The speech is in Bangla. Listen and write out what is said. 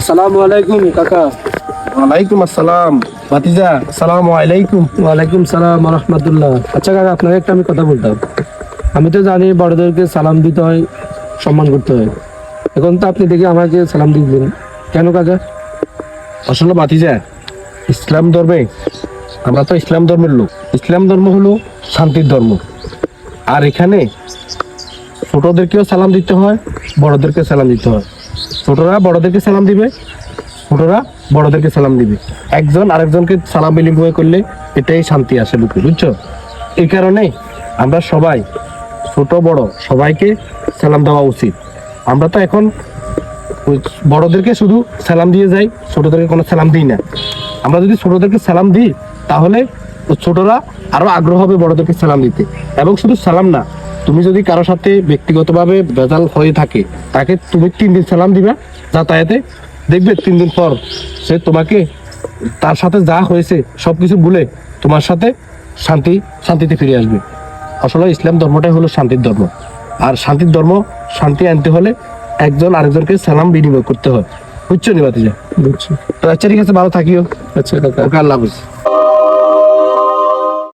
আসসালামু আলাইকুম কাকা। ওয়ালাইকুম আসসালাম ভাতিজা, আসসালামু আলাইকুম। ওয়ালাইকুম সালাম ওয়া রাহমাতুল্লাহ। আচ্ছা কাকা, আপনাকে একটা আমি কথা বলতাম। আমি তো জানি বড়দেরকে সালাম দিতে হয়, সম্মান করতে হয়। এখন তো আপনি দেখি আমাকে সালাম দিবেন কেন কাকা? আসলে ভাতিজা, ইসলাম ধর্মে আমরা তো ইসলাম ধর্মের লোক। ইসলাম ধর্ম হলো শান্তির ধর্ম। আর এখানে ছোটদেরকেও সালাম দিতে হয়, বড়দেরকে সালাম দিতে হয়। ছোটরা বড়দেরকে সালাম দিবে, ছোটরা বড়দেরকে সালাম দিবে। একজন আরেকজনকে সালাম বিনিময় করলে এটাই শান্তি আসে বুকে, বুঝছো? এই কারণে আমরা সবাই, ছোট বড় সবাইকে সালাম দেওয়া উচিত। আমরা তো এখন ওই বড়দেরকে শুধু সালাম দিয়ে যাই, ছোটদেরকে কোনো সালাম দিই না। আমরা যদি ছোটদেরকে সালাম দিই তাহলে ছোটরা আরো আগ্রহ হবে বড়দেরকে সালাম দিতে। এবং শুধু সালাম না, তুমি যদি কারো সাথে ব্যক্তিগতভাবে ভেজাল হয়ে থাকে, তাকে তুমি 3 দিন সালাম দিবা যাতায়াতে, দেখবে 3 দিন পর সে তোমাকে, তার সাথে যা হয়েছে সবকিছু ভুলে তোমার সাথে শান্তিতে ফিরে আসবে। আসলে ইসলাম ধর্মটাই হলো শান্তির ধর্ম। আর শান্তির ধর্ম, শান্তি আনতে হলে একজন আরেকজনকে সালাম বিনিময় করতে হয়, বুঝছো নি ভাতিজা? বুঝছি। তো আচ্ছা ঠিক আছে, ভালো থাকিও। আচ্ছা কাকা। ওকে, আল্লাহ হাফিজ।